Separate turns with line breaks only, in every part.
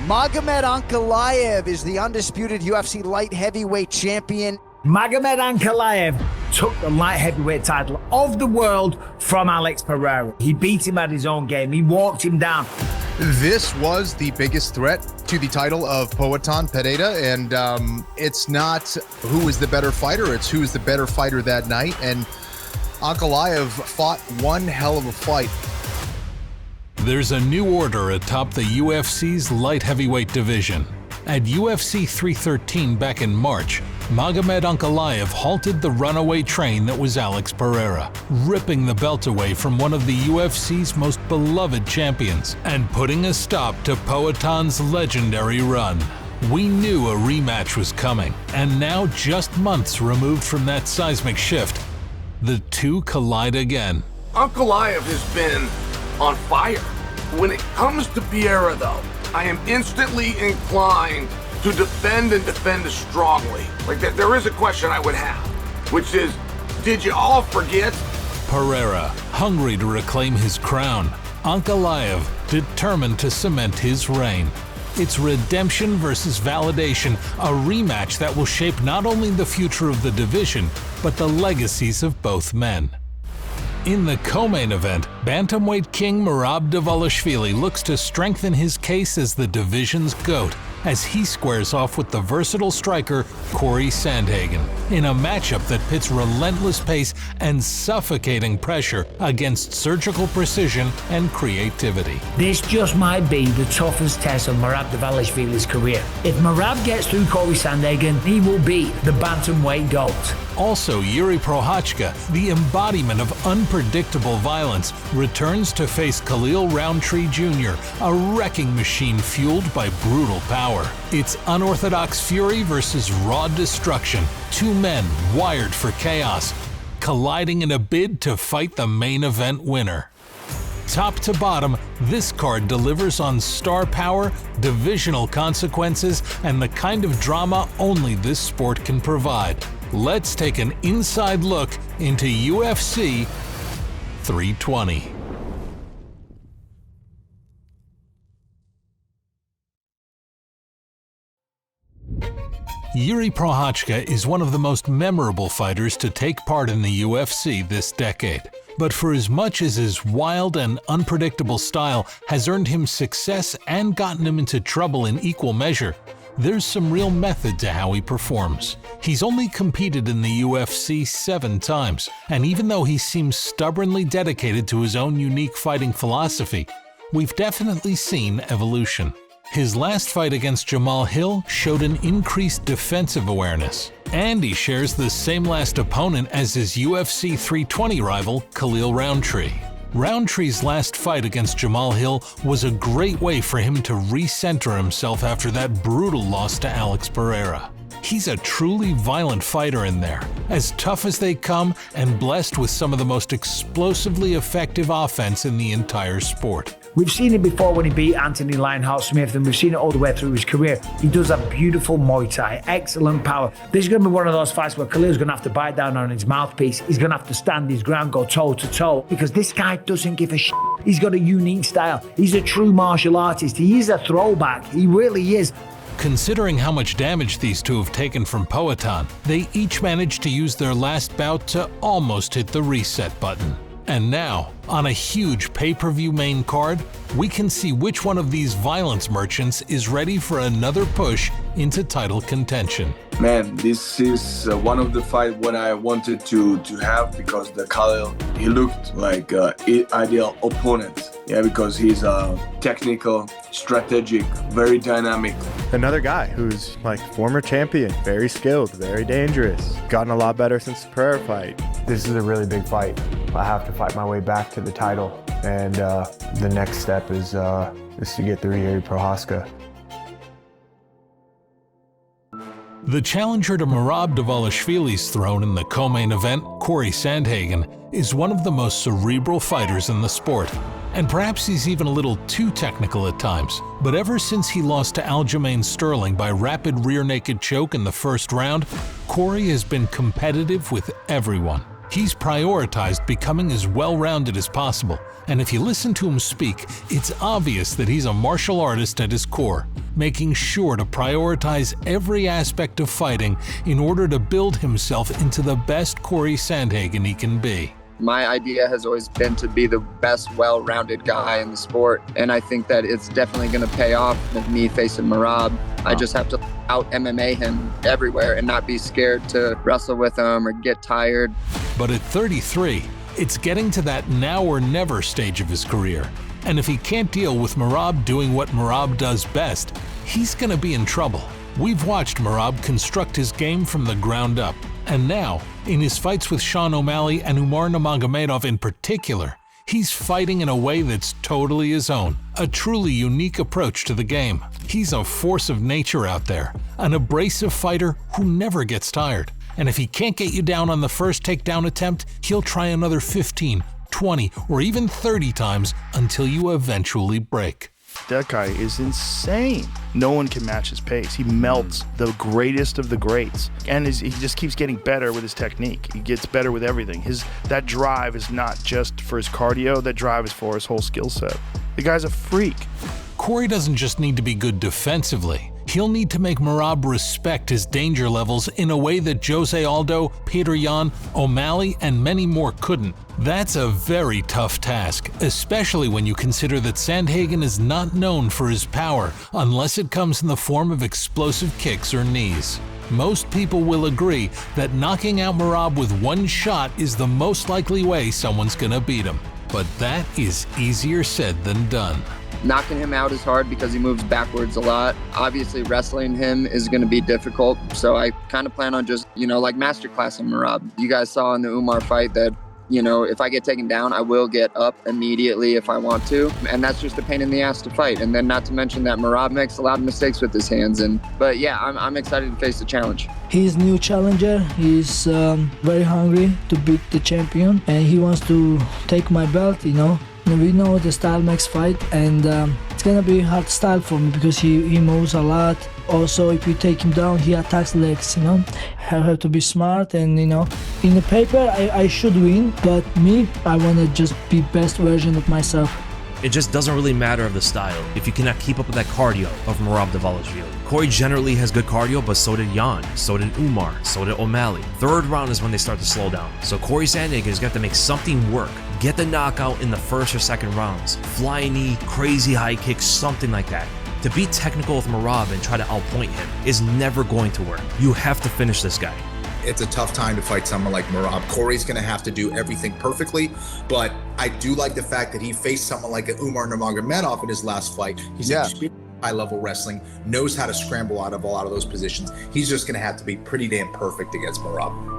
Magomed Ankalaev is the undisputed UFC light heavyweight champion.
Magomed Ankalaev took the light heavyweight title of the world from Alex Pereira. He beat him at his own game. He walked him down.
This was the biggest threat to the title of Poatan Pereira, and it's not who is the better fighter, it's who is the better fighter that night, and Ankalaev fought one hell of a fight.
There's a new order atop the UFC's light heavyweight division. At UFC 313 back in March, Magomed Ankalaev halted the runaway train that was Alex Pereira, ripping the belt away from one of the UFC's most beloved champions and putting a stop to Poatan's legendary run. We knew a rematch was coming, and now just months removed from that seismic shift, the two collide again.
Ankalaev has been on fire. When it comes to Pereira, though, I am instantly inclined to defend and defend strongly. Like, there is a question I would have, which is, did you all forget?
Pereira, hungry to reclaim his crown. Ankalaev, determined to cement his reign. It's redemption versus validation, a rematch that will shape not only the future of the division, but the legacies of both men. In the co-main event, bantamweight king Merab Dvalishvili looks to strengthen his case as the division's GOAT as he squares off with the versatile striker Cory Sandhagen in a matchup that pits relentless pace and suffocating pressure against surgical precision and creativity.
This just might be the toughest test of Merab Dvalishvili's career. If Merab gets through Cory Sandhagen, he will be the bantamweight GOAT.
Also, Jiri Prochazka, the embodiment of unpredictable violence, returns to face Khalil Rountree Jr., a wrecking machine fueled by brutal power. It's unorthodox fury versus raw destruction, two men wired for chaos, colliding in a bid to fight the main event winner. Top to bottom, this card delivers on star power, divisional consequences, and the kind of drama only this sport can provide. Let's take an inside look into UFC 320. Jiri Prochazka is one of the most memorable fighters to take part in the UFC this decade. But for as much as his wild and unpredictable style has earned him success and gotten him into trouble in equal measure, there's some real method to how he performs. He's only competed in the UFC 7 times, and even though he seems stubbornly dedicated to his own unique fighting philosophy, we've definitely seen evolution. His last fight against Jamahal Hill showed an increased defensive awareness, and he shares the same last opponent as his UFC 320 rival, Khalil Rountree. Rountree's last fight against Jamahal Hill was a great way for him to recenter himself after that brutal loss to Alex Pereira. He's a truly violent fighter in there, as tough as they come and blessed with some of the most explosively effective offense in the entire sport.
We've seen it before when he beat Anthony Lionheart Smith, and we've seen it all the way through his career. He does have beautiful Muay Thai, excellent power. This is going to be one of those fights where Khalil's going to have to bite down on his mouthpiece. He's going to have to stand his ground, go toe to toe, because this guy doesn't give a shit. He's got a unique style. He's a true martial artist. He is a throwback. He really is.
Considering how much damage these two have taken from Poatan, they each managed to use their last bout to almost hit the reset button. And now, on a huge pay-per-view main card, we can see which one of these violence merchants is ready for another push into title contention.
Man, this is one of the fights what I wanted to have, because the Khalil, he looked like an ideal opponent. Yeah, because he's technical, strategic, very dynamic.
Another guy who's like former champion, very skilled, very dangerous, gotten a lot better since the Pereira fight.
This is a really big fight. I have to fight my way back to the title, and the next step is to get through Jiri Prochazka.
The challenger to Merab Dvalishvili's throne in the co-main event, Cory Sandhagen, is one of the most cerebral fighters in the sport. And perhaps he's even a little too technical at times. But ever since he lost to Aljamain Sterling by rapid rear naked choke in the first round, Cory has been competitive with everyone. He's prioritized becoming as well-rounded as possible, and if you listen to him speak, it's obvious that he's a martial artist at his core. making sure to prioritize every aspect of fighting in order to build himself into the best Cory Sandhagen he can be.
My idea has always been to be the best well-rounded guy in the sport, and I think that it's definitely going to pay off with me facing Merab. I just have to out-MMA him everywhere and not be scared to wrestle with him or get tired.
But at 33, it's getting to that now or never stage of his career. And if he can't deal with Merab doing what Merab does best, he's going to be in trouble. We've watched Merab construct his game from the ground up. And now, in his fights with Sean O'Malley and Umar Nurmagomedov in particular, he's fighting in a way that's totally his own, a truly unique approach to the game. He's a force of nature out there, an abrasive fighter who never gets tired. And if he can't get you down on the first takedown attempt, he'll try another 15, 20, or even 30 times until you eventually break.
That guy is insane. No one can match his pace. He melts the greatest of the greats. And he just keeps getting better with his technique. He gets better with everything. That drive is not just for his cardio, that drive is for his whole skill set. The guy's a freak.
Cory doesn't just need to be good defensively. He'll need to make Merab respect his danger levels in a way that Jose Aldo, Petr Yan, O'Malley, and many more couldn't. That's a very tough task, especially when you consider that Sandhagen is not known for his power unless it comes in the form of explosive kicks or knees. Most people will agree that knocking out Merab with one shot is the most likely way someone's gonna beat him. But that is easier said than done.
Knocking him out is hard because he moves backwards a lot. Obviously, wrestling him is going to be difficult, so I kind of plan on just, like masterclassing Merab. You guys saw in the Umar fight that, if I get taken down, I will get up immediately if I want to, and that's just a pain in the ass to fight. And then not to mention that Merab makes a lot of mistakes with his hands. But yeah, I'm excited to face the challenge.
He's new challenger. He's very hungry to beat the champion, and he wants to take my belt, We know the style makes fight, and it's gonna be hard style for me because he moves a lot. Also, if you take him down, he attacks legs, I have to be smart, and in the paper, I should win, but me, I wanna just be best version of myself.
It just doesn't really matter of the style if you cannot keep up with that cardio of Merab Dvalishvili. Cory generally has good cardio, but so did Yan, so did Umar, so did O'Malley. Third round is when they start to slow down. So Cory Sandhagen has got to make something work. Get the knockout in the first or second rounds. Fly knee, crazy high kicks, something like that. To be technical with Merab and try to outpoint him is never going to work. You have to finish this guy.
It's a tough time to fight someone like Merab. Cory's going to have to do everything perfectly, but I do like the fact that he faced someone like Umar Nurmagomedov in his last fight. He's high-level wrestling, knows how to scramble out of a lot of those positions. He's just going to have to be pretty damn perfect against Merab.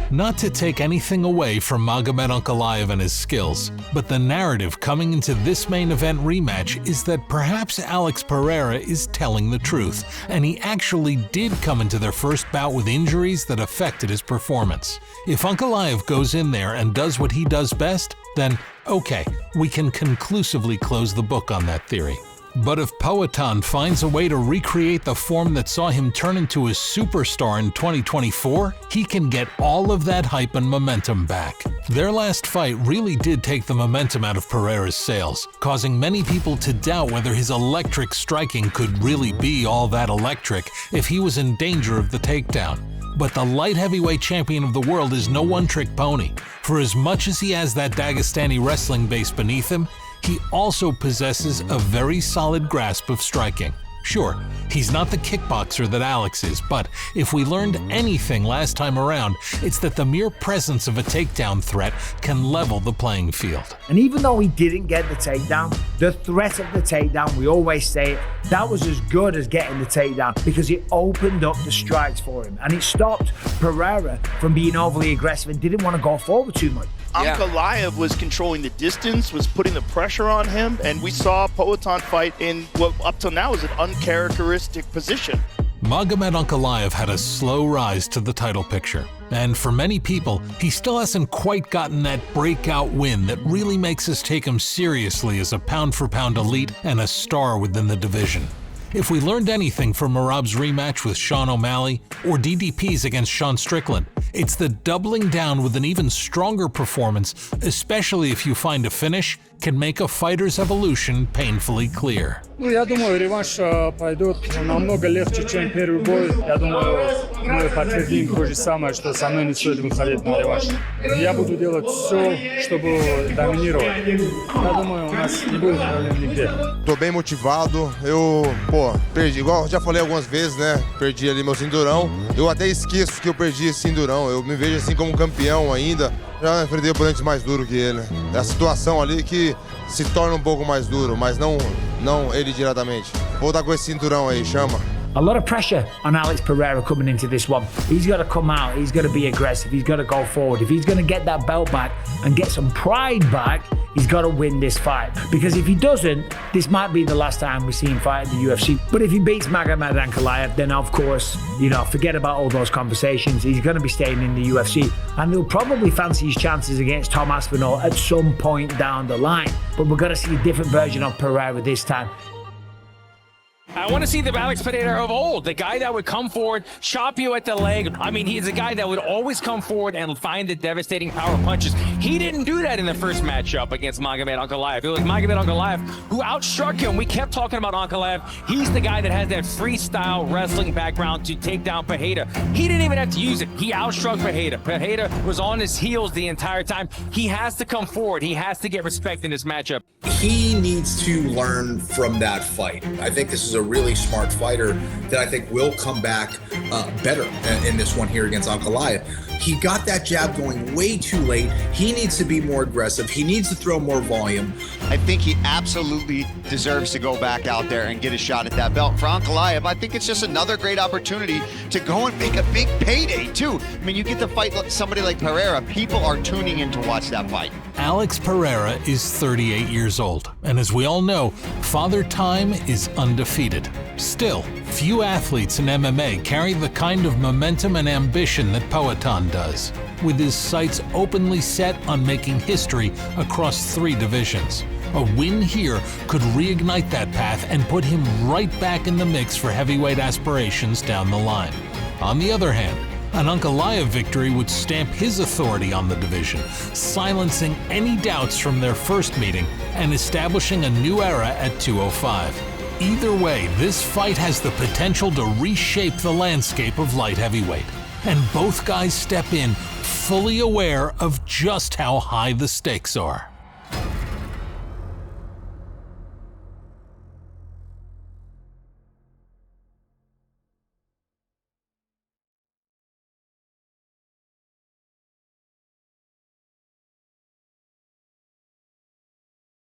Not to take anything away from Magomed Ankalaev and his skills, but the narrative coming into this main event rematch is that perhaps Alex Pereira is telling the truth, and he actually did come into their first bout with injuries that affected his performance. If Ankalaev goes in there and does what he does best, then okay, we can conclusively close the book on that theory. But if Poatan finds a way to recreate the form that saw him turn into a superstar in 2024, he can get all of that hype and momentum back. Their last fight really did take the momentum out of Pereira's sails, causing many people to doubt whether his electric striking could really be all that electric if he was in danger of the takedown. But the light heavyweight champion of the world is no one-trick pony. For as much as he has that Dagestani wrestling base beneath him, he also possesses a very solid grasp of striking. Sure, he's not the kickboxer that Alex is, but if we learned anything last time around, it's that the mere presence of a takedown threat can level the playing field.
And even though he didn't get the takedown, the threat of the takedown, we always say it, that was as good as getting the takedown because it opened up the strikes for him and it stopped Pereira from being overly aggressive and didn't want to go forward too much.
Ankalaev was controlling the distance, was putting the pressure on him, and we saw Poatan fight in what up till now is an uncharacteristic position.
Magomed Ankalaev had a slow rise to the title picture, and for many people, he still hasn't quite gotten that breakout win that really makes us take him seriously as a pound-for-pound elite and a star within the division. If we learned anything from Merab's rematch with Sean O'Malley or DDP's against Sean Strickland, it's that doubling down with an even stronger performance, especially if you find a finish, can make a fighter's evolution painfully clear.
Ну, я думаю, реванш пойдет намного легче, чем первый бой. Я думаю, мы подтвердим то же самое, что со мной не стоит выходить на реванш. Я буду делать все, чтобы доминировать. Я думаю, у нас не будет проблем нигде.
Tô bem motivado. Eu, perdi, igual já falei algumas vezes, né? Perdi ali meu cinturão. Eu até esqueço que eu perdi esse cinturão. Eu me vejo assim como campeão ainda. Já enfrentei oponentes mais duros que ele. É a situação ali que se torna pouco mais duro, mas não ele diretamente. Vou estar com esse cinturão aí, chama.
A lot of pressure on Alex Pereira coming into this one. He's got to come out, he's got to be aggressive, he's got to go forward. If he's going to get that belt back and get some pride back, he's got to win this fight. Because if he doesn't, this might be the last time we see him fight in the UFC. But if he beats Magomed Ankalaev, then of course, forget about all those conversations. He's going to be staying in the UFC. And he'll probably fancy his chances against Tom Aspinall at some point down the line. But we're going to see a different version of Pereira this time.
I want to see the Alex Pereira of old, the guy that would come forward, chop you at the leg. I mean, he's a guy that would always come forward and find the devastating power punches. He didn't do that in the first matchup against Magomed Ankalaev. It was Magomed Ankalaev who outstruck him. We kept talking about Ankalaev. He's the guy that has that freestyle wrestling background to take down Pereira. He didn't even have to use it. He outstruck Pereira. Pereira was on his heels the entire time. He has to come forward. He has to get respect in this matchup.
He needs to learn from that fight. I think this is a really smart fighter that I think will come back better in this one here against Ankalaev. He got that jab going way too late. He needs to be more aggressive. He needs to throw more volume.
I think he absolutely deserves to go back out there and get a shot at that belt. For Ankalaev, I think it's just another great opportunity to go and make a big payday too. I mean, you get to fight somebody like Pereira, people are tuning in to watch that fight.
Alex Pereira is 38 years old, and as we all know, Father Time is undefeated. Still, few athletes in MMA carry the kind of momentum and ambition that Poatan does, with his sights openly set on making history across 3 divisions. A win here could reignite that path and put him right back in the mix for heavyweight aspirations down the line. On the other hand, an Ankalaev victory would stamp his authority on the division, silencing any doubts from their first meeting and establishing a new era at 205. Either way, this fight has the potential to reshape the landscape of light heavyweight. And both guys step in fully aware of just how high the stakes are.